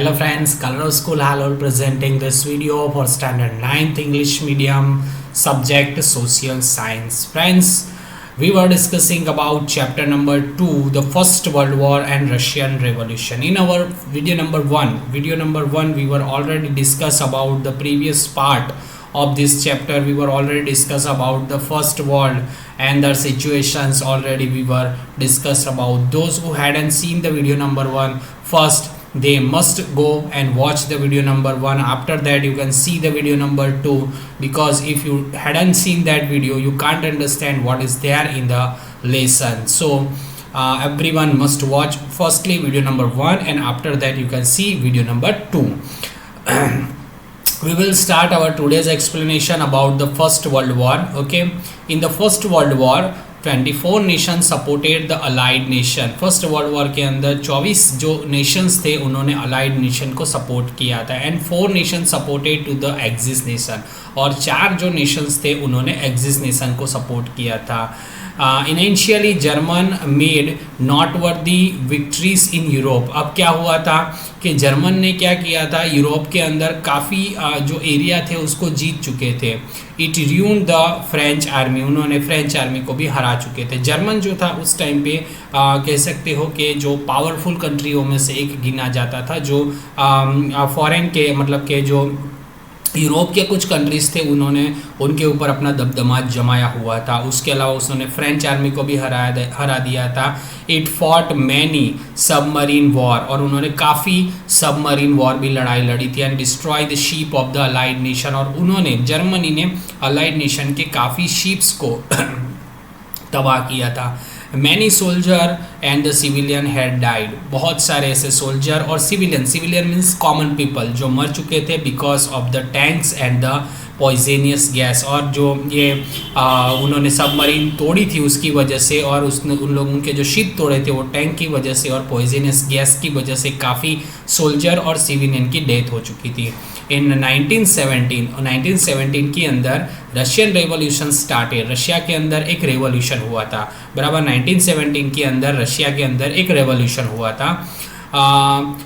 Hello friends, Color School Hello presenting this video for standard 9th English medium subject social science. Friends, we were discussing about chapter number 2, the First World War and Russian Revolution. In our video number 1, we were already discuss about the previous part of this chapter. We were already discuss about the First World and the situations already we were discussed about. Those who hadn't seen the video number 1 first, they must go and watch the video number 1. After that you can see the video number 2, because if you hadn't seen that video you can't understand what is there in the lesson. So everyone must watch firstly video number 1 and after that you can see video number 2. We will start our today's explanation about the First World War. Okay, in the First World War 24 nation supported the allied nation. First world war के अंदर 24 जो Nations थे उन्होंने allied nation को support किया था. And 4 nation supported to the axis nation, और 4 जो नेशंस थे उन्होंने एक्सिस नेशन को सपोर्ट किया था. Initially German made not worthy victories in Europe. अब क्या हुआ था कि जर्मन ने क्या किया था, यूरोप के अंदर काफ़ी जो एरिया थे उसको जीत चुके थे. It ruin the French army, उन्होंने फ्रेंच आर्मी को भी हरा चुके थे. जर्मन जो था उस टाइम पे कह सकते हो कि जो पावरफुल कंट्रियों में से एक गिना जाता था. जो फॉरेन के मतलब के जो यूरोप के कुछ कंट्रीज़ थे उन्होंने उनके ऊपर अपना दबदमा जमाया हुआ था. उसके अलावा उसने फ्रेंच आर्मी को भी हरा दिया था. It fought many submarine war, और उन्होंने काफ़ी सबमरीन वॉर भी लड़ाई लड़ी थी. And destroy the sheep of the allied nation, और उन्होंने जर्मनी ने अलाइड नेशन के काफ़ी शीप्स को तबाह किया था. Many soldier and the civilian had died. बहुत सारे ऐसे सोल्जर और सिविलियन मीन्स कॉमन पीपल जो मर चुके थे because of the tanks and the poisonous gas. और जो ये उन्होंने सबमरीन तोड़ी थी उसकी वजह से, और उसने उनके जो शिप तोड़े थे वो टैंक की वजह से और पॉइजेनियस गैस की वजह से काफ़ी सोल्जर और सिविलियन की डेथ हो चुकी थी. इन 1917 के अंदर रशियन रेवोल्यूशन स्टार्टेड. रशिया के अंदर एक रेवोल्यूशन हुआ था. बराबर 1917 के अंदर रशिया के अंदर एक रेवोल्यूशन हुआ था.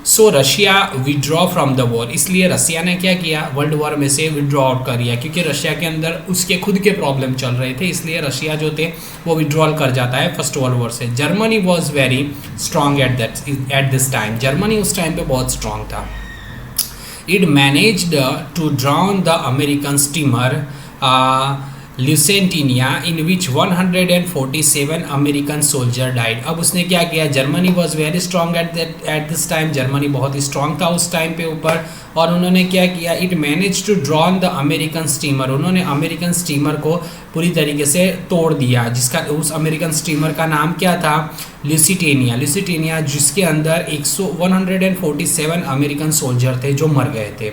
सो Russia withdraw from the war. इसलिए रशिया ने क्या किया, वर्ल्ड वॉर में से विड्रॉ आउट कर दिया, क्योंकि रशिया के अंदर उसके खुद के प्रॉब्लम चल रहे थे. इसलिए रशिया जो थे वो विड्रॉल कर जाता है फर्स्ट वर्ल्ड वॉर से. Germany was very strong at this time. Germany उस टाइम पे बहुत स्ट्रॉन्ग था. It managed to drown the American steamer Lusitania, in which 147 American soldier died. अब उसने क्या किया, Germany was very strong at this time. Germany बहुत ही strong था उस टाइम पे ऊपर, और उन्होंने क्या किया, it manage to drown the American steamer. उन्होंने अमेरिकन स्टीमर को पूरी तरीके से तोड़ दिया, जिसका उस अमेरिकन स्टीमर का नाम क्या था, ल्यूसिटेनिया, जिसके अंदर 147 अमेरिकन सोल्जर थे जो मर गए थे.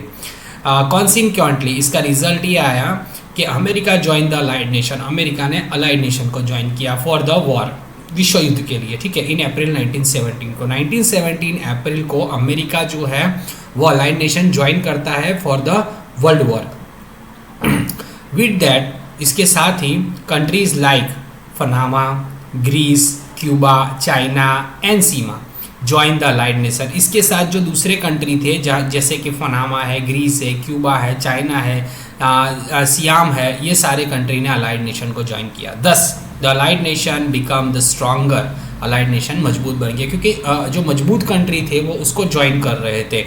कॉन्सिक्वेंटली इसका रिजल्ट ये आया कि America join the allied nation. America ने अलाइड नेशन को ज्वाइन किया फॉर द वॉर, विश्व युद्ध के लिए. ठीक है, इन अप्रैल 1917 अप्रैल को अमेरिका जो है वो अलाइड नेशन ज्वाइन करता है for the world war. With that, इसके साथ ही countries like Panama, Greece, Cuba, China and Siam join the allied nation. इसके साथ जो दूसरे कंट्री थे जैसे कि पनामा है, ग्रीस है, क्यूबा है, चाइना है, सियाम है, ये सारे कंट्री ने अलाइड नेशन को ज्वाइन किया. दस the allied nation become the stronger. Allied nation मजबूत बन गया क्योंकि जो मजबूत कंट्री थे वो उसको ज्वाइन कर रहे थे.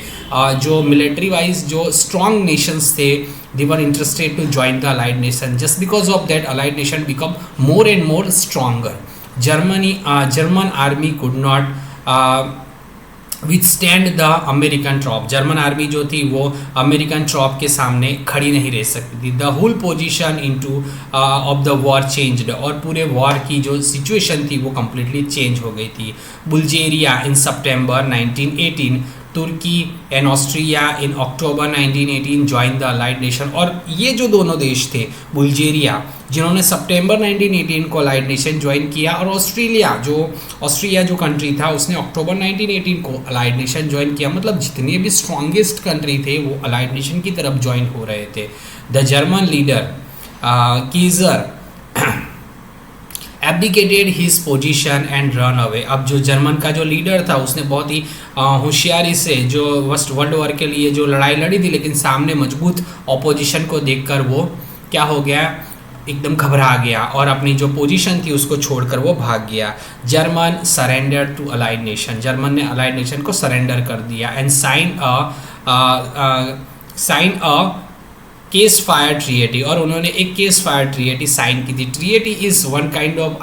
जो मिलिट्री वाइज जो स्ट्रॉन्ग नेशंस थे they were interested to join the allied nation. Just because of that allied nation become more and more stronger. German army could not withstand the American troop. German army जो थी वो American ट्रॉप के सामने खड़ी नहीं रह सकती थी. The whole position into of the war changed, और पूरे वॉर की जो सिचुएशन थी वो कम्प्लीटली चेंज हो गई थी. बुल्गेरिया इन सितंबर 1918, तुर्की and Austria in October 1918 join the allied nation. और ये जो दोनों देश थे, बुल्गेरिया जिन्होंने सितंबर 1918 को अलाइड नेशन ज्वाइन किया, और ऑस्ट्रिया जो कंट्री था उसने अक्टूबर 1918 को अलाइड नेशन ज्वाइन किया. मतलब जितने भी स्ट्रॉन्गेस्ट कंट्री थे वो अलाइड नेशन की तरफ ज्वाइन हो रहे थे. The German leader Kaiser abdicated his position and run away. अब जो जर्मन का जो लीडर था उसने बहुत ही होशियारी से जो फर्स्ट वर्ल्ड वॉर के लिए जो लड़ाई लड़ी थी, लेकिन सामने मजबूत ऑपोजिशन को देखकर वो क्या हो गया, एकदम घबरा गया और अपनी जो पोजीशन थी उसको छोड़कर वो भाग गया। German surrender to allied nation, German ने अलाइड नेशन को सरेंडर कर दिया and sign a cease fire treaty, और उन्होंने एक केस फायर ट्रीएटी साइन की थी। Treaty is one kind of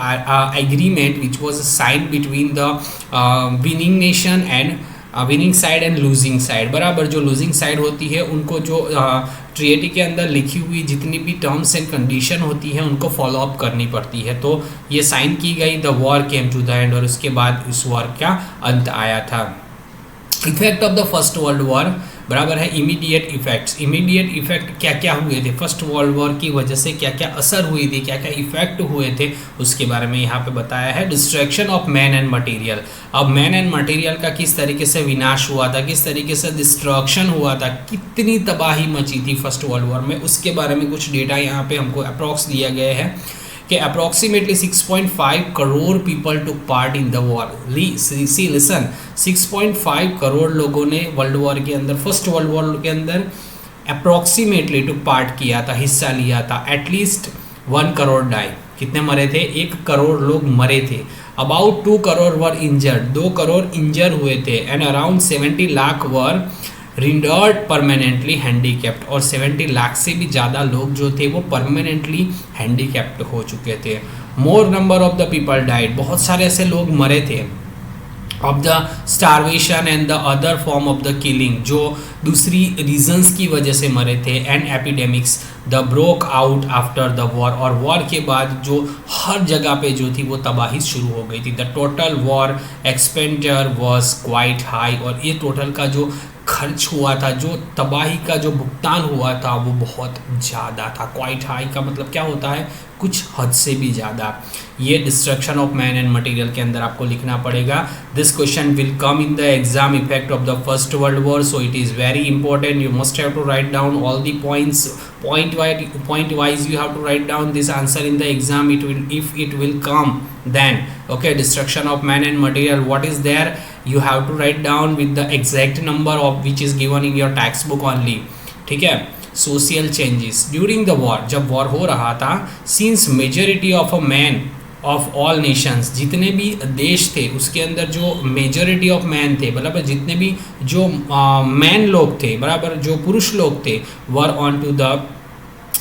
agreement which was sign between the winning nation and winning side and losing side. बराबर जो लूजिंग साइड होती है उनको जो ट्रीएटी के अंदर लिखी हुई जितनी भी टर्म्स एंड कंडीशन होती है उनको फॉलो अप करनी पड़ती है। तो ये साइन की गई, the war came to the end, और उसके बाद उस वॉर का अंत आया था। Effect of the first world war बराबर है इमीडिएट इफेक्ट्स। इमीडिएट इफेक्ट क्या क्या हुए थे फर्स्ट वर्ल्ड वॉर की वजह से, क्या क्या असर हुई थी, क्या क्या इफेक्ट हुए थे, उसके बारे में यहाँ पे बताया है। Distraction of man and material. अब मैन एंड मटेरियल का किस तरीके से विनाश हुआ था, किस तरीके से डिस्ट्रक्शन हुआ था, कितनी तबाही मची थी फर्स्ट वर्ल्ड वॉर में, उसके बारे में कुछ डेटा यहाँ पे हमको अप्रॉक्स दिया गया है कि approximately 6.5 crore people took part in the war. See listen, 6.5 crore लोगों ने वर्ल्ड वॉर के अंदर, फर्स्ट वर्ल्ड वॉर के अंदर अप्रॉक्सीमेटली टुक पार्ट किया था, हिस्सा लिया था। एटलीस्ट 1 करोड़ डाई, कितने मरे थे, 1 करोड़ लोग मरे थे। About 2 crore were injured, 2 crore injure हुए थे and around 70 lakh were rendered permanently handicapped, और 70 लाख से भी ज़्यादा लोग जो थे वो परमानेंटली हैंडीकैप्ट हो चुके थे। मोर number of the people died, बहुत सारे ऐसे लोग मरे थे। Of the starvation and the other form of the killing, जो दूसरी रीजन्स की वजह से मरे थे। And epidemics the broke out after the war, और वॉर के बाद जो हर जगह पे जो थी वो तबाही शुरू हो गई थी। The total war expenditure was quite high, और ये टोटल का जो खर्च हुआ था, जो तबाही का जो भुगतान हुआ था वो बहुत ज़्यादा था। क्वाइट हाई का मतलब क्या होता है, कुछ हद से भी ज़्यादा। ये destruction of man and material के अंदर आपको लिखना पड़ेगा। This question will come in the exam, effect of the first world war, so it is very important. You must have to write down all the points, point wise you have to write down this answer in the exam. It will, if it will come, then okay, destruction of man and material, what is there, you have to write down with the exact number of which is given in your textbook only. ठीक है। Social changes during the war, जब war हो रहा था, since majority of a man of all Nations, जितने भी देश थे उसके अंदर जो मेजॉरिटी ऑफ मैन थे, बराबर जितने भी जो मैन लोग थे, बराबर जो पुरुष लोग थे, were on to the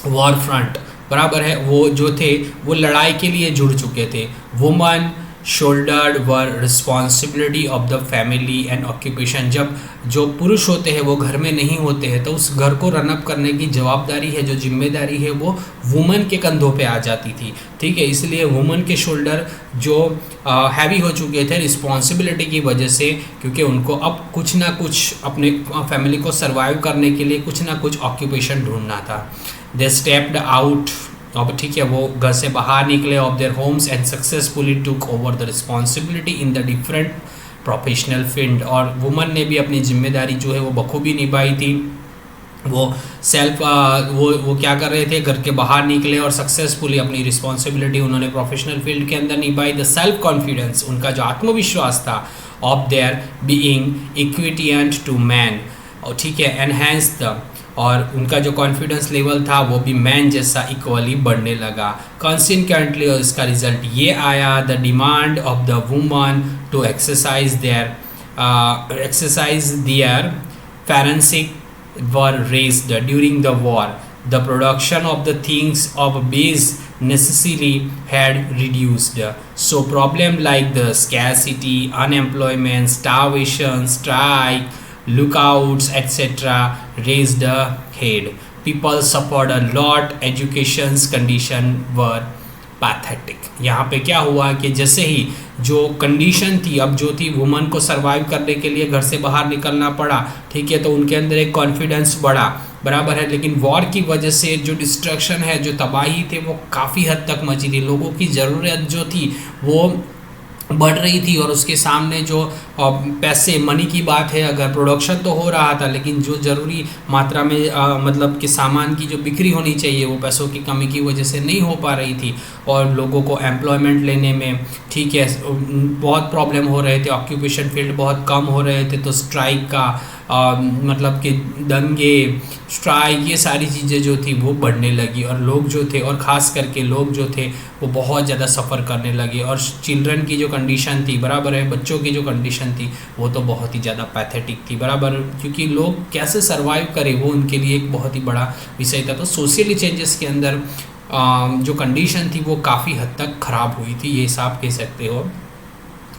war front, बराबर है, वो जो थे वो लड़ाई के लिए जुड़ चुके थे। Woman shouldered were responsibility of the family and occupation, जब जो पुरुष होते हैं वो घर में नहीं होते हैं तो उस घर को रनअप करने की जवाबदारी है, जो जिम्मेदारी है वो वुमन के कंधों पे आ जाती थी। ठीक है, इसलिए वुमन के शोल्डर जो हैवी हो चुके थे रिस्पॉन्सिबिलिटी की वजह से, क्योंकि उनको अब कुछ ना कुछ अपने फैमिली को सर्वाइव करने के लिए कुछ ना कुछ ऑक्यूपेशन ढूंढना था। दे स्टेप्ड आउट, अब ठीक है वो घर से बाहर निकले of their homes and successfully took over the responsibility in the different professional field, और वुमन ने भी अपनी जिम्मेदारी जो है वो बखूबी निभाई थी। वो सेल्फ वो क्या कर रहे थे, घर के बाहर निकले और सक्सेसफुली अपनी रिस्पॉन्सिबिलिटी उन्होंने प्रोफेशनल फील्ड के अंदर निभाई। द सेल्फ कॉन्फिडेंस, उनका जो आत्मविश्वास था, of their being equivalent to man, और ठीक है एनहेंस द, और उनका जो कॉन्फिडेंस लेवल था वो भी मैन जैसा इक्वली बढ़ने लगा। कॉन्सिक्वेंटली इसका रिजल्ट ये आया, the demand of the woman to exercise their franchise were raised during the war, the production of the things of base necessarily had reduced, so problem like the scarcity, unemployment, starvation, strike, lookouts, etc. raised a head. People suffered a lot. Education's condition were pathetic. यहाँ पे क्या हुआ कि जैसे ही जो condition थी, अब जो थी वुमन को सरवाइव करने के लिए घर से बाहर निकलना पड़ा, ठीक है, तो उनके अंदर एक कॉन्फिडेंस बढ़ा, बराबर है। लेकिन वॉर की वजह से जो डिस्ट्रक्शन है, जो तबाही थे वो काफ़ी हद तक मची थी। लोगों की ज़रूरत जो थी वो बढ़ रही थी और उसके सामने जो पैसे मनी की बात है, अगर प्रोडक्शन तो हो रहा था लेकिन जो ज़रूरी मात्रा में मतलब कि सामान की जो बिक्री होनी चाहिए वो पैसों की कमी की वजह से नहीं हो पा रही थी और लोगों को एम्प्लॉयमेंट लेने में, ठीक है, बहुत प्रॉब्लम हो रहे थे, ऑक्यूपेशन फील्ड बहुत कम हो रहे थे, तो स्ट्राइक का मतलब कि दंगे, स्ट्राइक, ये सारी चीज़ें जो थी वो बढ़ने लगी और लोग जो थे, और ख़ास करके लोग जो थे वो बहुत ज़्यादा सफ़र करने लगे और चिल्ड्रन की जो कंडीशन थी, बराबर है, बच्चों की जो कंडीशन थी वो तो बहुत ही ज़्यादा पैथेटिक थी, बराबर, क्योंकि लोग कैसे सरवाइव करें वो उनके लिए एक बहुत ही बड़ा विषय था। तो सोशली चेंजेस के अंदर जो कंडीशन थी वो काफ़ी हद तक ख़राब हुई थी, ये आप कह सकते हो।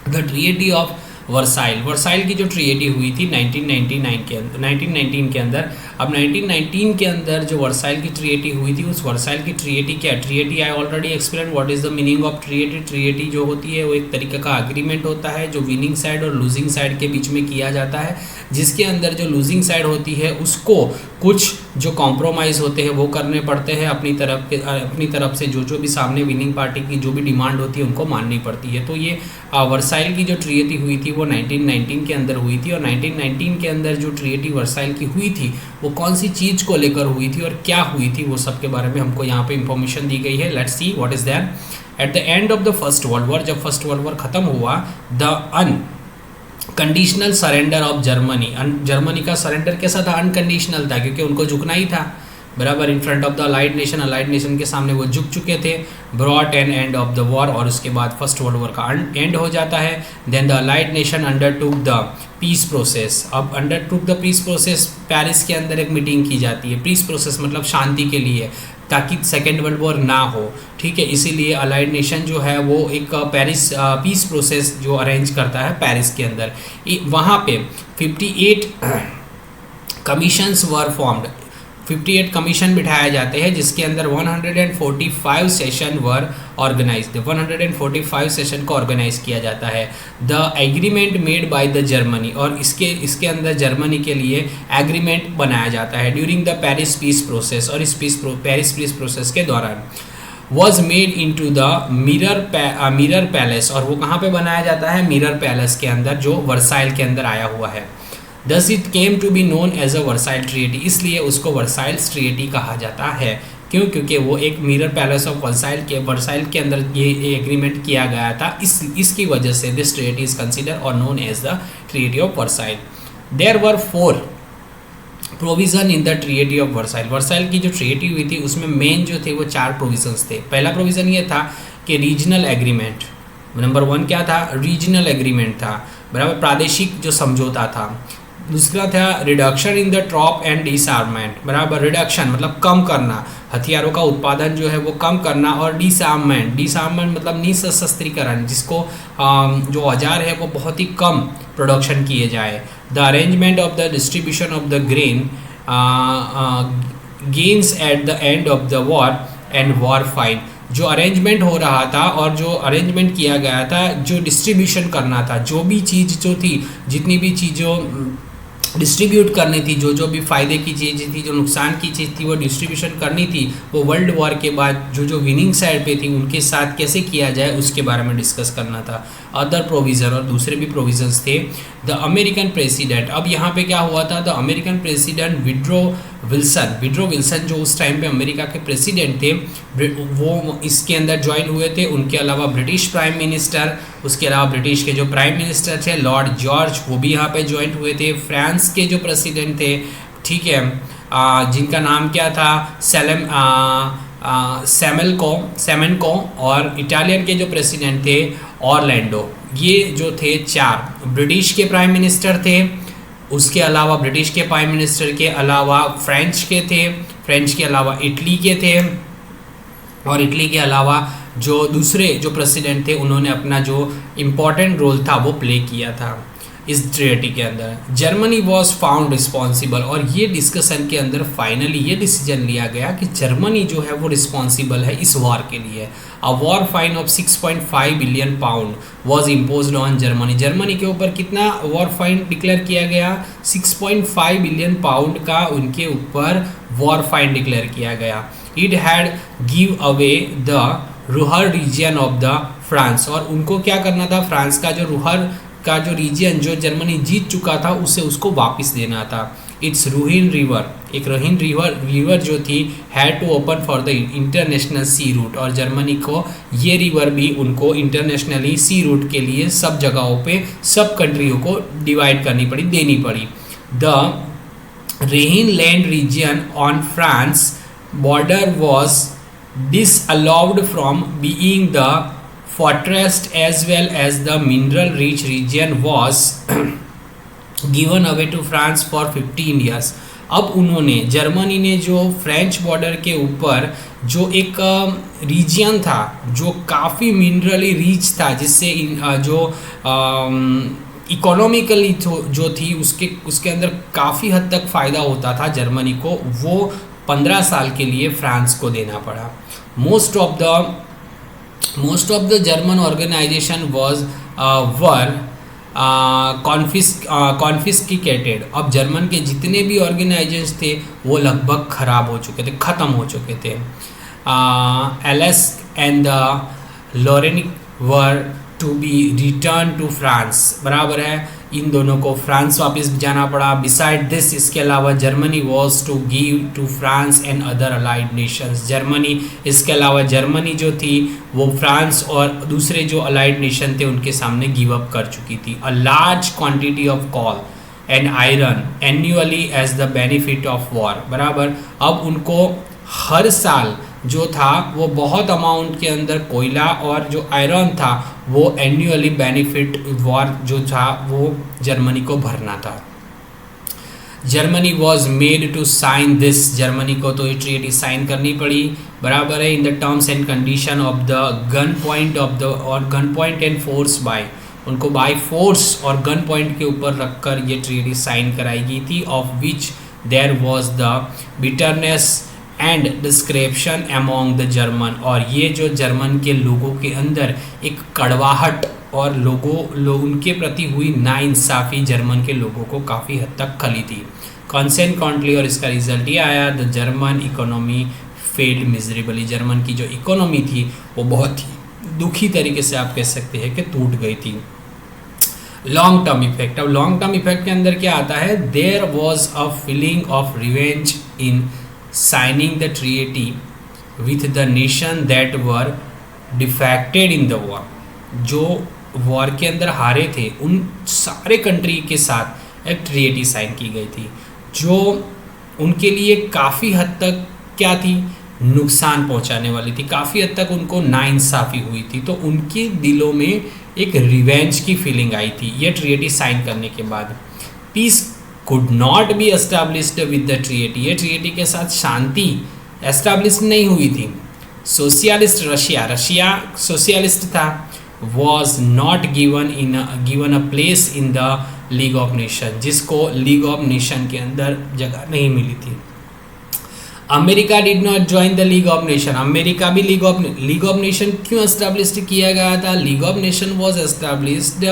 द ट्रीटी ऑफ वर्साइल की जो ट्रीटी हुई थी 1999 के अंदर, 1919 के अंदर। अब 1919 के अंदर जो वर्साइल की ट्रीटी हुई थी, उस वर्साइल की ट्रीटी क्या, treaty I already explain what is the meaning of treaty. Treaty जो होती है वो एक तरीके का अग्रीमेंट होता है जो विनिंग साइड और लूजिंग साइड के बीच में किया जाता है, जिसके अंदर जो लूजिंग साइड होती है उसको कुछ जो कॉम्प्रोमाइज़ होते हैं वो करने पड़ते हैं, अपनी तरफ से जो भी सामने विनिंग पार्टी की जो भी डिमांड होती है उनको माननी पड़ती है। तो ये वर्साइल की जो ट्रीटी हुई थी वो 1919 के अंदर हुई थी और 1919 के अंदर जो ट्रीटी वर्साइल की हुई थी वो कौन सी चीज़ को लेकर हुई थी और क्या हुई थी, वो सब के बारे में हमको यहाँ पे इंफॉर्मेशन दी गई है। Let's see what is that. At the end of the first world war, जब फर्स्ट वर्ल्ड वॉर ख़त्म हुआ, the conditional surrender of Germany का सरेंडर कैसा था, अनकंडीशनल था, क्योंकि उनको झुकना ही था, बराबर, in front of the allied nation के सामने वो झुक चुके थे। Brought an end of the war, और उसके बाद फर्स्ट वर्ल्ड वॉर का एंड हो जाता है। Then the allied nation undertook the peace process. अब undertook the peace process, Paris के अंदर एक मीटिंग की जाती है, पीस प्रोसेस मतलब शांति के लिए, ताकि सेकेंड वर्ल्ड वॉर ना हो, ठीक है, इसीलिए अलाइड नेशन जो है वो एक पेरिस पीस प्रोसेस जो अरेंज करता है पेरिस के अंदर। वहाँ पे 58 कमीशंस वर फॉर्म्ड, 58 कमीशन बिठाए जाते हैं, जिसके अंदर 145 सेशन वर ऑर्गेनाइज्ड, 145 सेशन को ऑर्गेनाइज किया जाता है। The agreement made by the Germany, और इसके अंदर जर्मनी के लिए एग्रीमेंट बनाया जाता है during the Paris peace process, और इस पेरिस पीस प्रोसेस के दौरान was made in to the mirror palace, और वो कहाँ पे बनाया जाता है, मिरर पैलेस के अंदर जो वर्साइल के अंदर आया हुआ है। Thus it came to be known as a Versailles Treaty, इसलिए उसको वर्साइल्स ट्रीटी कहा जाता है। क्यों? क्योंकि वो एक मिरर पैलेस ऑफ वर्साइल के अंदर ये एग्रीमेंट किया गया था, इसकी वजह से दिस ट्रीटी इज कंसिडर और known as the treaty of Versailles. There were 4 provision in the treaty of Versailles की जो ट्रीटी हुई थी उसमें मेन जो थे वो 4 प्रोविजंस थे। पहला प्रोविज़न ये था कि रीजनल एग्रीमेंट, नंबर 1 क्या था, रीजनल एग्रीमेंट था, बराबर, प्रादेशिक जो समझौता था। दूसरा था reduction in the troop and disarmament, बराबर, रिडक्शन मतलब कम करना, हथियारों का उत्पादन जो है वो कम करना, और डिसआर्ममेंट मतलब निशस्त्रीकरण, जिसको जो औजार है वो बहुत ही कम प्रोडक्शन किए जाए। The arrangement of the distribution of the grain gains at the end of the war and war fine, जो अरेंजमेंट हो रहा था और जो अरेंजमेंट किया गया था, जो डिस्ट्रीब्यूशन करना था, जो भी चीज़ जो थी, जितनी भी चीज़ों डिस्ट्रीब्यूट करनी थी, जो भी फ़ायदे की चीज़ थी, जो नुकसान की चीज़ थी, वो डिस्ट्रीब्यूशन करनी थी, वो वर्ल्ड वॉर के बाद जो विनिंग साइड पे थी उनके साथ कैसे किया जाए उसके बारे में डिस्कस करना था। अदर प्रोविज़न, और दूसरे भी प्रोविज़न्स थे। द अमेरिकन प्रेसिडेंट, अब यहाँ पे क्या हुआ था, the American president withdraw Wilson जो उस टाइम पे अमेरिका के प्रेसिडेंट थे, वो इसके अंदर ज्वाइन हुए थे। उनके अलावा ब्रिटिश प्राइम मिनिस्टर, उसके अलावा ब्रिटिश के जो प्राइम मिनिस्टर थे लॉर्ड जॉर्ज, वो भी यहाँ पे ज्वाइन हुए थे। फ्रांस के जो प्रेसिडेंट थे, ठीक है, जिनका नाम क्या था, सेमेनको, और इटालियन के जो प्रेसिडेंट थे ऑरलैंडो, ये जो थे 4 ब्रिटिश के प्राइम मिनिस्टर थे। उसके अलावा ब्रिटिश के प्राइम मिनिस्टर के अलावा फ्रेंच के थे, फ्रेंच के अलावा इटली के थे, और इटली के अलावा जो दूसरे जो प्रेसिडेंट थे उन्होंने अपना जो इम्पोर्टेंट रोल था वो प्ले किया था इस ट्रीटी के अंदर। जर्मनी वॉज फाउंड रिस्पॉन्सिबल, और ये डिस्कशन के अंदर फाइनली ये डिसीजन लिया गया कि जर्मनी जो है वो रिस्पॉन्सिबल है इस वॉर के लिए। A war fine of 6.5 billion pound was imposed on Germany. Germany के ऊपर कितना वॉर फाइन डिक्लेयर किया गया, 6.5 बिलियन पाउंड का उनके ऊपर वॉर फाइन डिक्लेयर किया गया। It had give away the Ruhr region of the France, और उनको क्या करना था, फ्रांस का जो रूहर का जो रीजन जो जर्मनी जीत चुका था उसे उसको वापस देना था। इट्स रूहिन रिवर, एक रूहिन रिवर जो थी had to open for the international sea route, और जर्मनी को ये रिवर भी उनको इंटरनेशनली सी रूट के लिए सब जगहों पे सब कंट्रियों को डिवाइड करनी पड़ी, देनी पड़ी। The Rhineland region on France border was disallowed from being the fortress, as well as the mineral rich region was given away to France for 15 years। अब उन्होंने, जर्मनी ने जो फ्रेंच बॉर्डर के ऊपर जो एक रीजन था जो काफ़ी मिनरली रिच था, जिससे जो इकोनॉमिकली जो थी उसके अंदर काफ़ी हद तक फ़ायदा होता था जर्मनी को, वो 15 साल के लिए फ्रांस को देना पड़ा। Most of the German organization were confiscated. अब जर्मन के जितने भी ऑर्गेनाइजेशन थे वो लगभग ख़राब हो चुके थे, ख़त्म हो चुके थे। Alsace and the Lorraine were to be return to France, बराबर है, इन दोनों को फ्रांस वापस जाना पड़ा। बिसाइड दिस, इसके अलावा Germany was to give to France and other allied nations. Germany, इसके अलावा जर्मनी जो थी वो फ्रांस और दूसरे जो अलाइड नेशन थे उनके सामने गिव अप कर चुकी थी। A large quantity of coal and iron annually as the benefit of war, बराबर। अब उनको हर साल जो था वो बहुत अमाउंट के अंदर कोयला और जो आयरन था वो एन्युअली बेनिफिट वॉर जो था वो जर्मनी को भरना था। Germany was made to sign this, Germany को तो ये ट्रीटी साइन करनी पड़ी, बराबर है। In the terms and condition of the gun point and force by, उनको बाय फोर्स और गन पॉइंट के ऊपर रखकर ये ट्रीटी साइन कराई गई थी। Of which there was the bitterness and description among the German, और ये जो जर्मन के लोगों के अंदर एक कड़वाहट और उनके प्रति हुई नाइंसाफ़ी जर्मन के लोगों को काफ़ी हद तक खली थी। कॉन्सेंटली, और इसका रिजल्ट ये आया, the German economy failed miserably, German की जो इकोनॉमी थी वो बहुत ही दुखी तरीके से आप कह सकते हैं कि टूट गई थी। लॉन्ग टर्म इफेक्ट, अब लॉन्ग टर्म इफेक्ट के अंदर क्या आता है, there was a feeling of revenge in signing the treaty with the nation that were defected in the war। जो वॉर के अंदर हारे थे उन सारे कंट्री के साथ एक ट्रीटी साइन की गई थी जो उनके लिए काफ़ी हद तक क्या थी, नुकसान पहुंचाने वाली थी, काफ़ी हद तक उनको नाइंसाफ़ी हुई थी। तो उनके दिलों में एक रिवेंज की फीलिंग आई थी ये ट्रीटी साइन करने के बाद। Peace could not be established with the treaty, ये ट्रीटी के साथ शांति एस्टैब्लिश नहीं हुई थी। सोशलिस्ट रशिया सोशलिस्ट था, was not given a place in the league of nation, जिसको लीग ऑफ नेशन के अंदर जगह नहीं मिली थी। America did not join the league of nation, America भी लीग ऑफ नेशन क्यों एस्टैब्लिश किया गया था? League of nation was established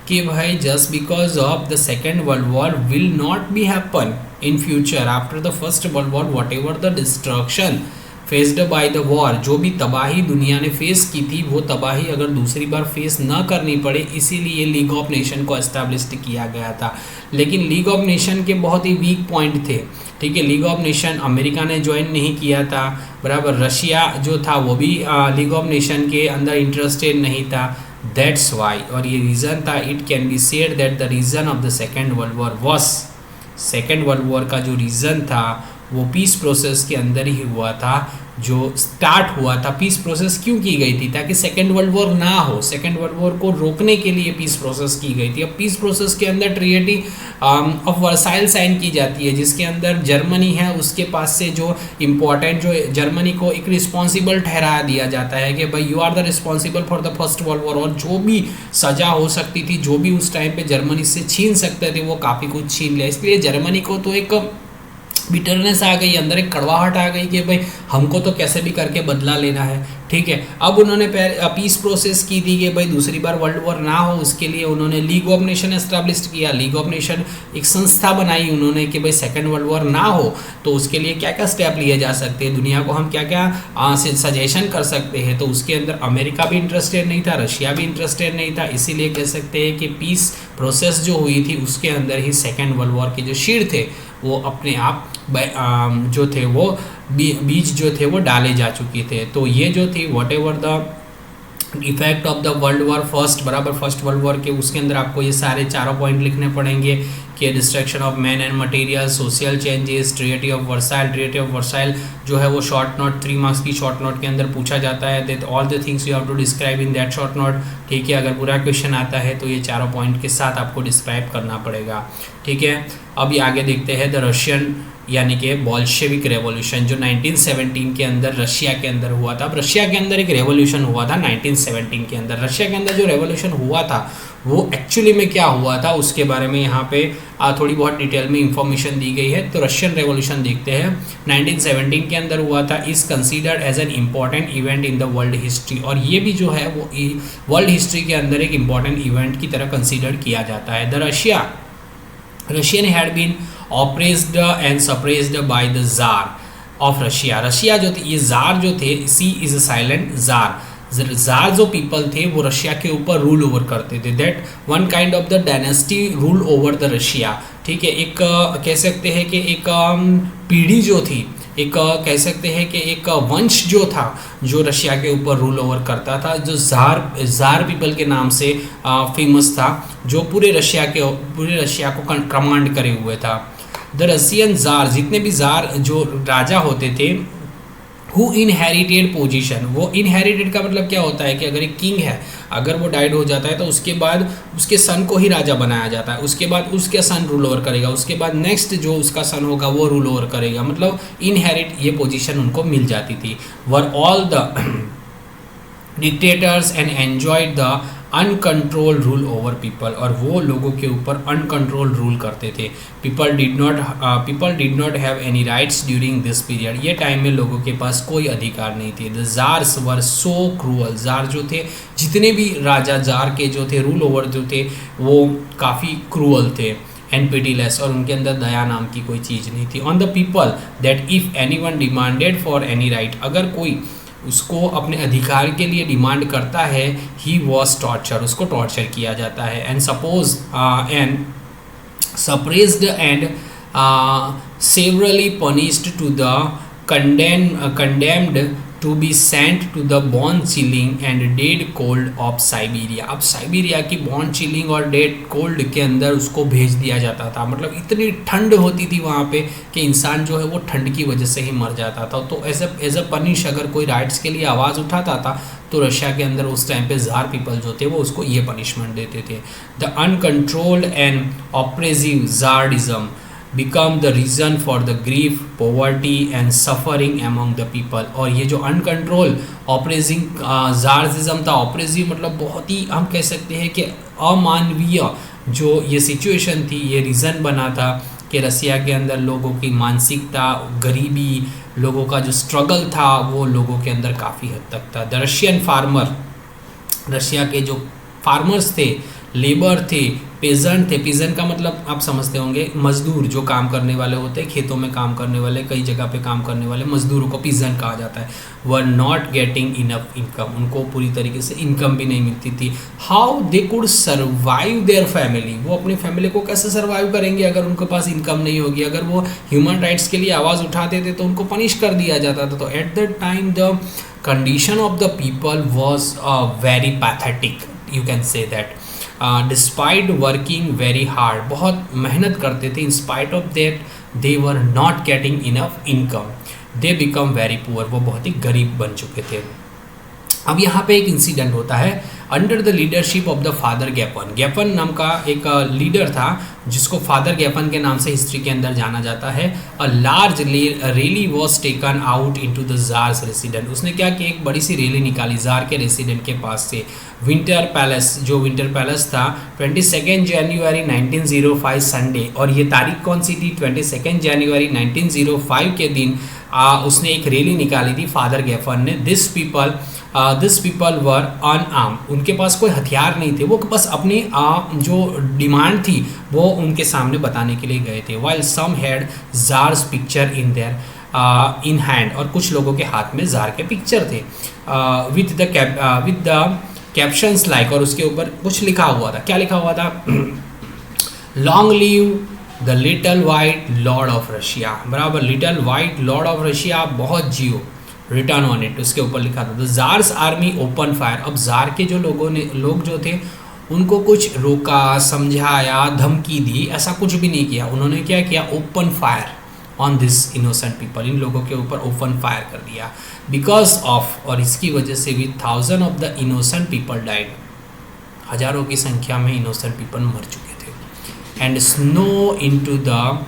कि भाई just because of the second world war will not be happen in future after the first world war, what ever the destruction faced by the war, जो भी तबाही दुनिया ने face की थी वो तबाही अगर दूसरी बार फेस न करनी पड़े, इसीलिए लीग ऑफ नेशन को एस्टैब्लिश किया गया था। लेकिन लीग ऑफ नेशन के बहुत ही वीक पॉइंट थे, ठीक है। लीग ऑफ नेशन अमेरिका ने ज्वाइन नहीं किया था, बराबर। रशिया जो था वो भी लीग ऑफ नेशन के अंदर इंटरेस्टेड नहीं था, दैट्स वाई, और ये रीज़न था। It can be said that the reason of the second world war was, second world war का जो रीज़न था वो पीस प्रोसेस के अंदर ही हुआ था, जो स्टार्ट हुआ था। पीस प्रोसेस क्यों की गई थी? ताकि सेकेंड वर्ल्ड वॉर ना हो, सेकेंड वर्ल्ड वॉर को रोकने के लिए पीस प्रोसेस की गई थी। अब पीस प्रोसेस के अंदर ट्रीटी ऑफ वर्साइल साइन की जाती है, जिसके अंदर जर्मनी है उसके पास से जो इम्पोर्टेंट, जो जर्मनी को एक रिस्पॉन्सिबल ठहरा दिया जाता है कि भाई you are the responsible for the first world war, और जो भी सज़ा हो सकती थी, जो भी उस टाइम पे जर्मनी से छीन सकते थे वो काफ़ी कुछ छीन लिया। इसलिए जर्मनी को तो एक बिटरनेस आ गई, अंदर एक कड़वाहट आ गई कि भाई हमको तो कैसे भी करके बदला लेना है, ठीक है। अब उन्होंने पीस प्रोसेस की थी कि भाई दूसरी बार वर्ल्ड वॉर ना हो, उसके लिए उन्होंने लीग ऑफ नेशन एस्टैब्लिश किया। लीग ऑफ नेशन एक संस्था बनाई उन्होंने कि भाई सेकेंड वर्ल्ड वॉर ना हो, तो उसके लिए क्या क्या स्टेप लिए जा सकते हैं, दुनिया को हम क्या क्या सजेशन कर सकते हैं। तो उसके अंदर अमेरिका भी इंटरेस्टेड नहीं था, रशिया भी इंटरेस्टेड नहीं था, इसीलिए कह सकते हैं कि पीस प्रोसेस जो हुई थी उसके अंदर ही सेकेंड वर्ल्ड वॉर के जो शीर थे वो अपने आप जो थे वो बीज जो थे वो डाले जा चुके थे। तो ये जो थी what ever the effect of the world war first बराबर फर्स्ट वर्ल्ड वॉर के, उसके अंदर आपको ये सारे चारों पॉइंट लिखने पड़ेंगे कि destruction of man and material, social changes, treaty of Versailles जो है वो शॉर्ट नोट 3 मार्क्स की शॉर्ट नोट के अंदर पूछा जाता है। That all the things you have to describe in that short note. ठीक है, अगर पूरा क्वेश्चन आता है तो ये चारों पॉइंट के साथ आपको डिस्क्राइब करना पड़ेगा। ठीक है, अभी आगे देखते हैं द रशियन यानी कि बॉल्शेविक रेवोल्यूशन जो 1917 के अंदर रशिया के अंदर हुआ था। अब रशिया के अंदर एक रेवोल्यूशन हुआ था 1917 के अंदर। रशिया के अंदर जो रेवोल्यूशन हुआ था वो एक्चुअली में क्या हुआ था उसके बारे में यहाँ पे थोड़ी बहुत डिटेल में इंफॉर्मेशन दी गई है। तो रशियन रेवोल्यूशन देखते हैं 1917 के अंदर हुआ था, is considered as an important event in the world history. और ये भी जो है वो वर्ल्ड हिस्ट्री के अंदर एक इम्पॉर्टेंट इवेंट की तरह कंसीडर किया जाता है। The Russian had been oppressed and suppressed by the czar of Russia. Russia जो थे, ये जार जो थे, C is a silent czar. Czar जो पीपल थे वो रशिया के ऊपर रूल ओवर करते थे। That one kind of the dynasty rule over the Russia. ठीक है, एक कह सकते हैं कि एक पीढ़ी जो थी, एक कह सकते हैं कि एक वंश जो था जो रशिया के ऊपर रूल ओवर करता था, जो जार पीपल के नाम से फेमस था, जो पूरे रशिया को कमांड करे हुए था। द रशियन जार, जितने भी जार जो राजा होते थे, हु इनहेरिटेड पोजीशन। वो इनहेरिटेड का मतलब क्या होता है कि अगर एक किंग है, अगर वो डाइड हो जाता है तो उसके बाद उसके सन को ही राजा बनाया जाता है, उसके बाद उसके सन रूल ओवर करेगा, उसके बाद नेक्स्ट जो उसका सन होगा वो रूल ओवर करेगा, मतलब इनहेरिट ये पोजीशन उनको मिल जाती थी। Were all the dictators and enjoyed the uncontrol rule over people. और वो लोगों के ऊपर अनकंट्रोल रूल करते थे। People did not have any rights during this period. ये टाइम में लोगों के पास कोई अधिकार नहीं थे। The czars were so cruel. Czar जो थे, जितने भी राजा जार के जो थे रूल ओवर जो थे वो काफ़ी क्रूअल थे एंड पिटीलेस, और उनके अंदर दया नाम की कोई चीज़ नहीं थी। On the people that if any one demanded for any right, अगर कोई उसको अपने अधिकार के लिए डिमांड करता है, ही वॉज टॉर्चर, उसको टॉर्चर किया जाता है। And suppose and suppressed and severely punished to the condemned to be sent to the bone chilling and dead cold of Siberia. अब साइबेरिया की बॉर्न चिलिंग और डेड कोल्ड के अंदर उसको भेज दिया जाता था। मतलब इतनी ठंड होती थी वहाँ पे कि इंसान जो है वो ठंड की वजह से ही मर जाता था। तो एज अ पनिश अगर कोई राइट्स के लिए आवाज़ उठाता था तो रशिया के अंदर उस टाइम पे जार पीपल जो थे वो उसको ये पनिशमेंट देते थे। The uncontrolled and oppressive czarism become the reason for the grief, poverty and suffering among the people। और ये जो अनकंट्रोल ऑपरेसिंग जार्जिज्म था, ऑपरेसिव मतलब बहुत ही हम कह सकते हैं कि अमानवीय जो ये सिचुएशन थी, ये रीज़न बना था कि रसिया के अंदर लोगों की मानसिकता, गरीबी, लोगों का जो स्ट्रगल था वो लोगों के अंदर काफ़ी हद तक था। द रशियन फार्मर, रशिया के जो फार्मर्स थे, लेबर थे, पेजेंट थे। पेजेंट का मतलब आप समझते होंगे, मजदूर जो काम करने वाले होते हैं, खेतों में काम करने वाले, कई जगह पे काम करने वाले मजदूरों को पेजेंट कहा जाता है। Were not getting enough income, उनको पूरी तरीके से इनकम भी नहीं मिलती थी। How they could survive their family, वो अपनी फैमिली को कैसे सर्वाइव करेंगे अगर उनके पास इनकम नहीं होगी। अगर वो ह्यूमन राइट्स के लिए आवाज़ उठाते थे तो उनको पनिश कर दिया जाता था। तो at the time the condition of the people was very pathetic, you can say that. Despite working very hard, बहुत मेहनत करते थे। In spite of that they were not getting enough income, they become very poor, वो बहुत ही गरीब बन चुके थे। अब यहाँ पे एक इंसिडेंट होता है under the leadership of the father Gapon. Gapon नाम का एक लीडर था जिसको फादर गैपन के नाम से हिस्ट्री के अंदर जाना जाता है। A large rally was taken out into the jars resident. उसने क्या कि एक बड़ी सी रैली निकाली जार के रेसिडेंट के पास से। विंटर पैलेस, जो विंटर पैलेस था, 22 जनवरी 1905 संडे, और ये तारीख कौन सी थी? 22 जनवरी 1905 के दिन उसने एक रैली निकाली थी फादर गैफन ने। दिस पीपल वर अनआर्म, उनके पास कोई हथियार नहीं थे, वो बस अपनी जो डिमांड थी वो उनके सामने बताने के लिए गए थे। While some had czars picture in their in hand, और कुछ लोगों के हाथ में जार के पिक्चर थे विद द कैप्शंस लाइक, और उसके ऊपर कुछ लिखा हुआ था। क्या लिखा हुआ था? Long live the little white lord of Russia, बराबर, little white lord of Russia, बहुत जियो, रिटर्न ऑन इट, उसके ऊपर लिखा था। The czar's army open fire, अब जार के जो लोग जो थे उनको कुछ रोका, समझाया, धमकी दी, ऐसा कुछ भी नहीं किया। उन्होंने क्या किया? Open fire on this innocent people, इन लोगों के ऊपर ओपन फायर कर दिया। बिकॉज ऑफ, और इसकी वजह से भी, 1000 of the innocent people died, हजारों की संख्या में इनोसेंट पीपल मर चुके थे। And snow into the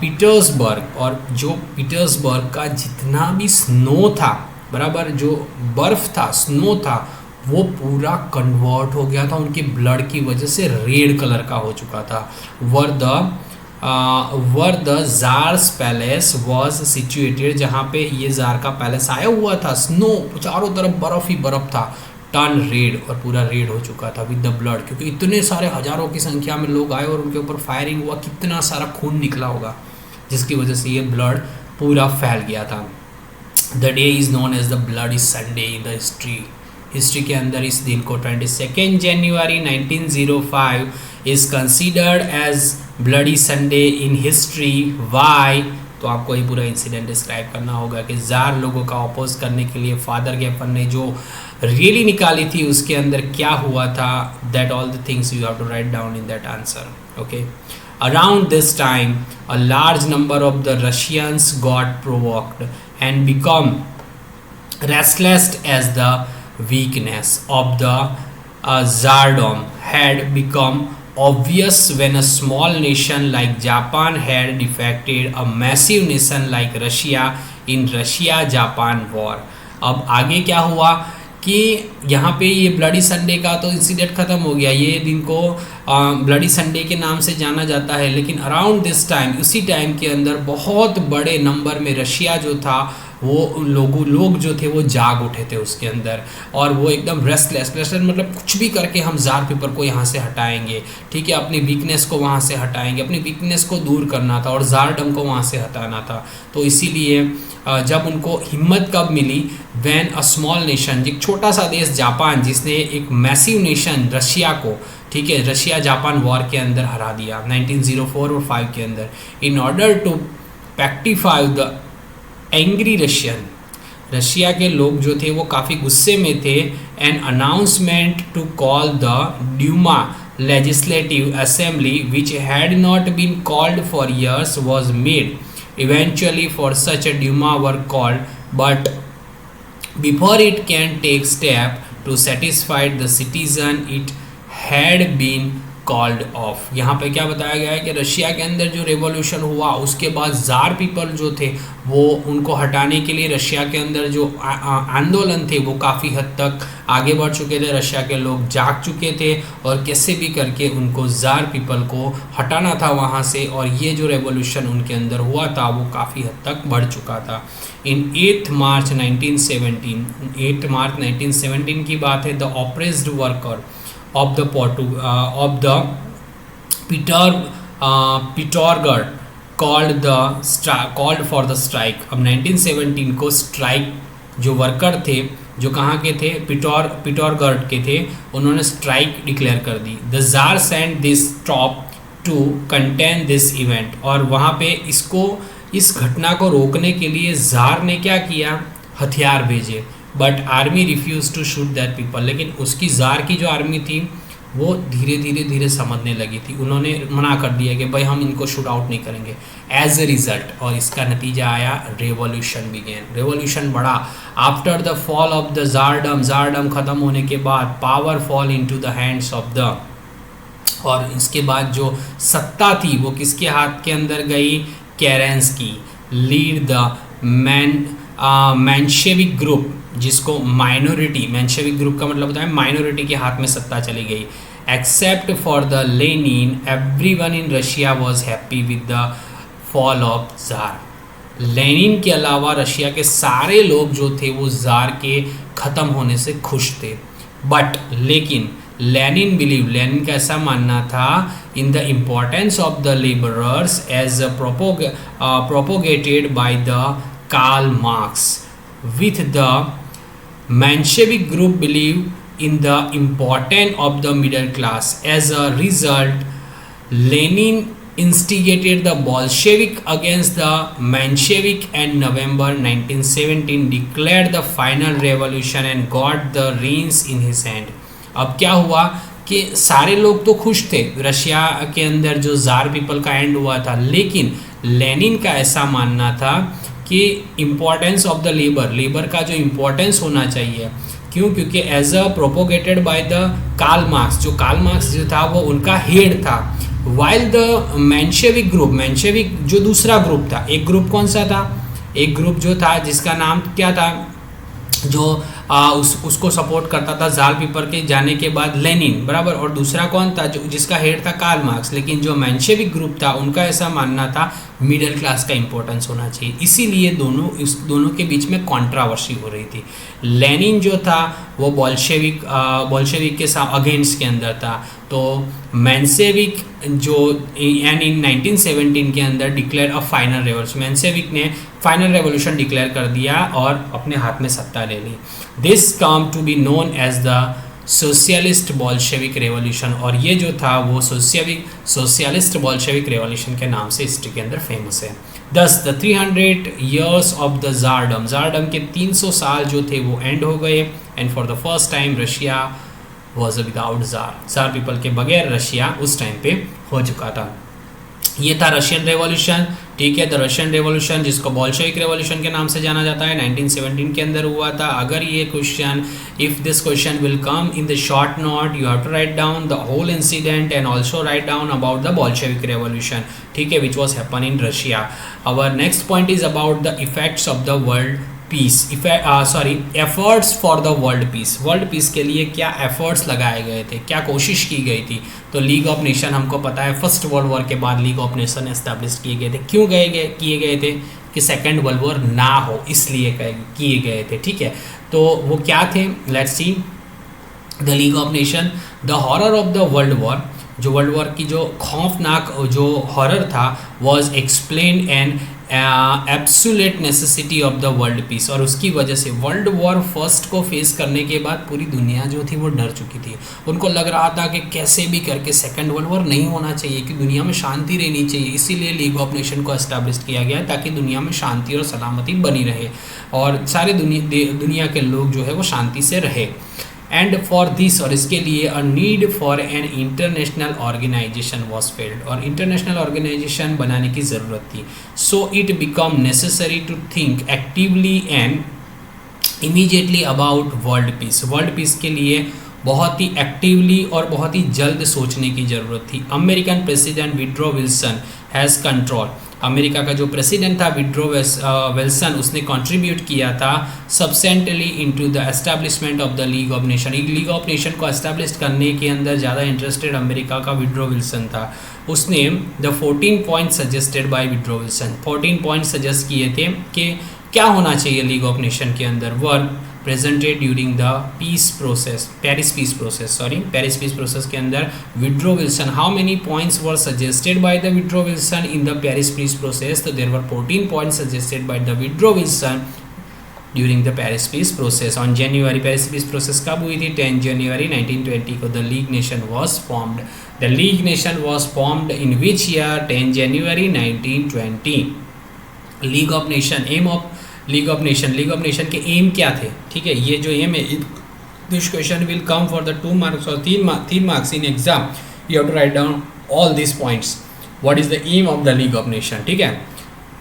Petersburg, और जो पीटर्सबर्ग का जितना भी स्नो था, बराबर, जो बर्फ था, स्नो था, वो पूरा कन्वर्ट हो गया था उनकी ब्लड की वजह से, रेड कलर का हो चुका था। Were the jars palace was situated, जहाँ पे ये जार का पैलेस आया हुआ था, स्नो, चारों तरफ बर्फ ही बर्फ था, टर्न रेड, और पूरा रेड हो चुका था विद द ब्लड, क्योंकि इतने सारे हजारों की संख्या में लोग आए और उनके ऊपर फायरिंग हुआ, कितना सारा खून निकला होगा, जिसकी वजह से ये ब्लड पूरा फैल गया था। The day is known as the bloody Sunday in the history के अंदर इस दिन को 22 January 1905 is considered as bloody Sunday in history. Why? तो आपको ये पूरा इंसिडेंट डिस्क्राइब करना होगा कि जार लोगों का अपोज करने के लिए फादर गैफन ने जो रैली निकाली थी उसके अंदर क्या हुआ था। That all the things you have to write down in that answer. Okay, around this time a large number of the Russians got provoked and become restless as the weakness of the Tsardom had become obvious when a small nation like Japan had defeated a massive nation like Russia in Russia-Japan war। अब आगे क्या हुआ कि यहाँ पे ये bloody Sunday का तो इंसिडेंट ख़त्म हो गया, ये दिन को ब्लडी संडे के नाम से जाना जाता है, लेकिन अराउंड दिस टाइम, उसी टाइम के अंदर बहुत बड़े नंबर में रशिया जो था वो लोग जो थे वो जाग उठे थे उसके अंदर, और वो एकदम रेस्टलेस मतलब कुछ भी करके हम जार पीपर को यहाँ से हटाएंगे, ठीक है, अपनी वीकनेस को वहाँ से हटाएंगे, अपनी वीकनेस को दूर करना था और जारडम को वहाँ से हटाना था। तो इसीलिए जब उनको हिम्मत कब मिली, व्हेन अ स्मॉल नेशन, एक छोटा सा देश जापान, जिसने एक मैसिव नेशन रशिया को, ठीक है, रशिया जापान वॉर के अंदर हरा दिया 1904 और 5 के अंदर, in order to pacify the angry Russian, Russia के लोग जो थे वो काफ़ी गुस्से में थे, an announcement to call the Duma legislative assembly which had not been called for years was made. Eventually for such a Duma were called, but before it can take step to satisfy the citizen it had been called off. यहाँ पे क्या बताया गया है कि Russia के अंदर जो रेवोल्यूशन हुआ उसके बाद जार पीपल जो थे वो उनको हटाने के लिए रशिया के अंदर जो आंदोलन थे वो काफ़ी हद तक आगे बढ़ चुके थे, रशिया के लोग जाग चुके थे और कैसे भी करके उनको जार पीपल को हटाना था वहाँ से, और ये जो रेवोल्यूशन उनके अंदर हुआ था वो काफ़ी हद तक बढ़ चुका था। इन 8 मार्च 1917 की बात है, the oppressed worker of the Pitorgad called for the strike। अब 1917 को स्ट्राइक, जो वर्कर थे जो कहाँ के थे, पिटोरगढ़ के थे, उन्होंने स्ट्राइक डिक्लेयर कर दी। The czar send this troop to contain this event, और वहाँ पे इस घटना को रोकने के लिए जार ने क्या किया, हथियार भेजे। But army refuse to shoot that people, लेकिन उसकी जार की जो आर्मी थी वो धीरे धीरे धीरे समझने लगी थी। उन्होंने मना कर दिया कि भाई हम इनको शूट आउट नहीं करेंगे। एज ए रिजल्ट, और इसका नतीजा आया, रेवोल्यूशन बिगेन, रेवोल्यूशन बढ़ा। After the fall of the czardom, czardom ख़त्म होने के बाद power fall into the hands of the, और इसके बाद जो सत्ता थी वो किसके हाथ के अंदर गई, केरेंस्की लीड द मेंशेविक ग्रुप, जिसको माइनॉरिटी, मेंशेविक ग्रुप का मतलब होता है माइनॉरिटी के हाथ में सत्ता चली गई। Except for the Lenin everyone in Russia was happy with the fall of jar. Lenin के अलावा रशिया के सारे लोग जो थे वो जार के ख़त्म होने से खुश थे। बट लेकिन लेनिन बिलीव, लेनिन का ऐसा मानना था in the importance of the labourers as propagated by the Karl Marx, with the Menshevik group believe in the importance of the middle class. As a result, Lenin instigated the Bolshevik against the Menshevik and November 1917 declared the final revolution and got the reins in his hand. अब क्या हुआ कि सारे लोग तो खुश थे, Russia के अंदर जो जार पीपल का एंड हुआ था, लेकिन लेनिन का ऐसा मानना था कि importance of the labour, labour का जो इम्पोर्टेंस होना चाहिए, क्यों, क्योंकि as a propagated by the Karl Marx, जो कार्ल मार्क्स जो था वो उनका हेड था। While the Menshevik group, Menshevik जो दूसरा ग्रुप था, एक ग्रुप कौन सा था, एक ग्रुप जो था जिसका नाम क्या था, जो उसको सपोर्ट करता था जार पीपर के जाने के बाद, लेनिन बराबर, और दूसरा कौन था जो जिसका हेड था, कार्ल मार्क्स। लेकिन जो मेंशेविक ग्रुप था उनका ऐसा मानना था मिडिल क्लास का इंपॉर्टेंस होना चाहिए, इसीलिए इस दोनों के बीच में कंट्रोवर्सी हो रही थी। लेनिन जो था वो बोल्शेविक के साथ अगेंस्ट के अंदर था, तो मेंशेविक जो एंड इन 1917 के अंदर declare a final revolution, Menshevik ने फाइनल रेवोल्यूशन डिक्लेयर कर दिया और अपने हाथ में सत्ता ले ली। This come to be known as the socialist Bolshevik revolution, और ये जो था वो सोशलिस्ट बॉल्शेविक रेवोल्यूशन के नाम से हिस्ट्री के अंदर फेमस है। दस the 300 years of the czardom, जारडम के 300 साल जो थे वो एंड हो गए, and for the first time Russia was without jar people के बगैर रशिया उस टाइम पे हो चुका था। ये था रशियन रेवोल्यूशन, ठीक है, द रशियन रेवोल्यूशन जिसको बोल्शेविक रेवोल्यूशन के नाम से जाना जाता है, 1917 के अंदर हुआ था। अगर ये question, if this question will come in the short note, you have to write down the whole incident and also write down about the Bolshevik revolution, ठीक है, which was happen in Russia. Our next point is about the effects of the world peace, efforts for the world peace. World peace के लिए क्या efforts लगाए गए थे, क्या कोशिश की गई थी। तो लीग ऑफ नेशन हमको पता है फर्स्ट वर्ल्ड वॉर के बाद लीग ऑफ नेशन एस्टैब्लिश किए गए थे। क्यों किए गए थे कि सेकेंड वर्ल्ड वॉर ना हो, इसलिए किए गए थे, ठीक है। तो वो क्या थे, let's see the league of nation, the horror of the world war, जो वर्ल्ड वॉर की जो खौफनाक जो हॉरर था, was explain and absolute necessity of the world piece, और उसकी वजह से वर्ल्ड वॉर फर्स्ट को फेस करने के बाद पूरी दुनिया जो थी वो डर चुकी थी। उनको लग रहा था कि कैसे भी करके सेकेंड वर्ल्ड वॉर नहीं होना चाहिए, कि दुनिया में शांति रहनी चाहिए, इसीलिए लीग ऑफ नेशन को एस्टैब्लिश किया गया ताकि दुनिया में शांति और सलामती बनी रहे और सारे दुनिया के लोग जो है वो शांति से रहे। एंड फॉर दिस, और इसके लिए a need for an international organization was felt, और इंटरनेशनल ऑर्गेनाइजेशन बनाने की ज़रूरत थी। So it become necessary to think actively and immediately about world peace. World peace के लिए बहुत ही एक्टिवली और बहुत ही जल्द सोचने की ज़रूरत थी। American president withdraw Wilson has control, America का जो प्रेसिडेंट था विड्रो विल्सन, उसने कंट्रीब्यूट किया था subsequently into the establishment of the league of nation. League of nation को एस्टैब्लिश करने के अंदर ज़्यादा इंटरेस्टेड अमेरिका का विड्रो विल्सन था। उसने the 14 point suggested by Woodrow Wilson, 14 point suggest किए थे कि क्या होना चाहिए लीग ऑफ नेशन के अंदर। Were presented during the peace process, Paris peace process के अंदर Woodrow Wilson, how many points were suggested by the Woodrow Wilson in the Paris peace process, तो there were 14 points suggested by the Woodrow Wilson during the Paris peace process. On January, Paris peace process कब हुई थी, 10 जनवरी 1920 को the league nation was formed. The league nation was formed in which year, 10 January 1920। League of nation, aim of league of nation के aim क्या थे, ठीक है, ये जो एम है This question will come for the 2 marks or 3 marks in exam. You have to write down all these points. What is the aim of the League of Nations? ठीक है,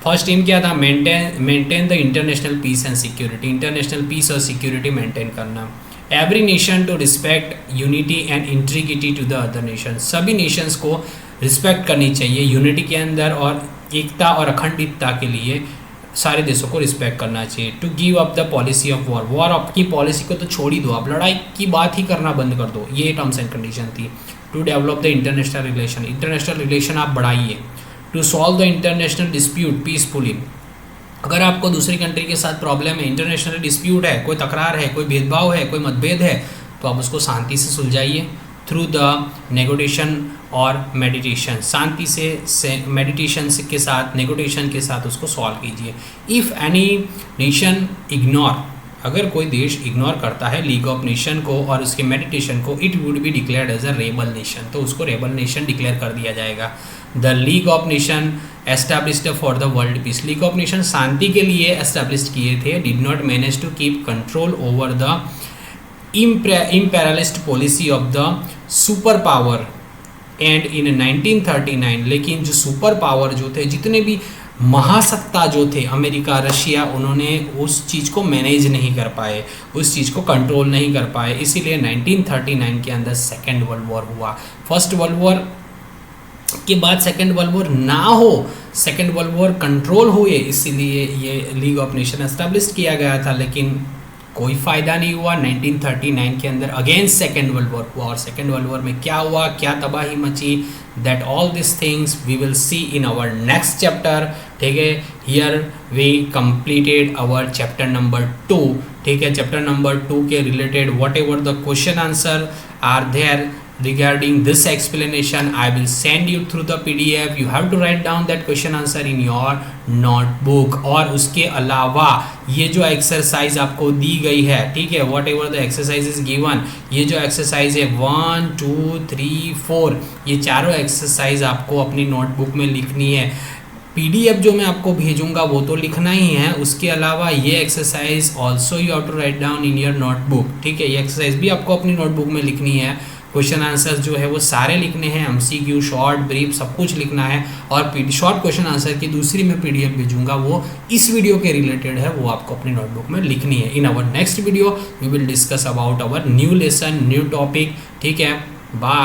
फर्स्ट एम क्या था? Maintain the international peace and security, international peace और security maintain करना. Every nation to respect unity and integrity to the other nation, सभी nations को respect करनी चाहिए यूनिटी के अंदर और एकता और अखंडितता के लिए सारे देशों को रिस्पेक्ट करना चाहिए. To give up the policy of war, war की पॉलिसी को तो छोड़ ही दो, आप लड़ाई की बात ही करना बंद कर दो, ये टर्म्स एंड कंडीशन थी. To develop the international relation, international relation आप बढ़ाइए. To solve the international dispute peacefully, अगर आपको दूसरी कंट्री के साथ प्रॉब्लम है, इंटरनेशनल डिस्प्यूट है, कोई तकरार है, कोई भेदभाव है, कोई मतभेद है, तो आप उसको शांति से सुलझाइए थ्रू द नेगोटिएशन और मेडिटेशन. शांति से मेडिटेशन के साथ, नेगोटिएशन के साथ उसको सॉल्व कीजिए. इफ़ एनी नेशन इग्नोर, अगर कोई देश इग्नोर करता है लीग ऑफ नेशन को और उसके मेडिटेशन को, it would be declared as a rebel nation, तो उसको रेबल नेशन डिक्लेयर कर दिया जाएगा. The league of nation established for the world peace, league of nation शांति के लिए एस्टैब्लिश किए थे. Did not manage to keep control over the imperialist policy of the super power and in 1939, लेकिन जो सुपर पावर जो थे, जितने भी महासत्ता जो थे, अमेरिका, रशिया, उन्होंने उस चीज़ को मैनेज नहीं कर पाए, उस चीज़ को कंट्रोल नहीं कर पाए, इसीलिए 1939 के अंदर सेकेंड वर्ल्ड वॉर हुआ. फर्स्ट वर्ल्ड वॉर के बाद सेकेंड वर्ल्ड वॉर ना हो, सेकेंड वर्ल्ड वॉर कंट्रोल हुए, इसीलिए ये लीग ऑफ नेशन एस्टैब्लिश किया गया था, लेकिन कोई फ़ायदा नहीं हुआ. 1939 के अंदर अगेंस्ट सेकेंड वर्ल्ड वॉर हुआ, और सेकेंड वर्ल्ड वॉर में क्या हुआ, क्या तबाही मची, that all this things we will see in our next chapter. ठीक है, here we completed our chapter number 2. ठीक है, चैप्टर नंबर 2 के related whatever the question answer are there regarding this explanation, I will send you through the PDF. You have to write down that question answer in your notebook. और उसके अलावा ये जो exercise आपको दी गई है, ठीक है, what ever the exercise is given, ये जो एक्सरसाइज है 1 2 3 4, ये चारों एक्सरसाइज आपको अपनी नोटबुक में लिखनी है. PDF जो मैं आपको भेजूंगा वो तो लिखना ही है, उसके अलावा ये exercise also you have to write down in your notebook. ठीक है, ये एक्सरसाइज भी आपको अपनी नोटबुक में लिखनी है. क्वेश्चन आंसर जो है वो सारे लिखने हैं, MCQ, शॉर्ट, ब्रीफ, सब कुछ लिखना है. और शॉर्ट क्वेश्चन आंसर की दूसरी मैं PDF भेजूंगा, वो इस वीडियो के रिलेटेड है, वो आपको अपनी नोटबुक में लिखनी है. In our next video we will discuss about our new lesson, new topic. ठीक है, बाय.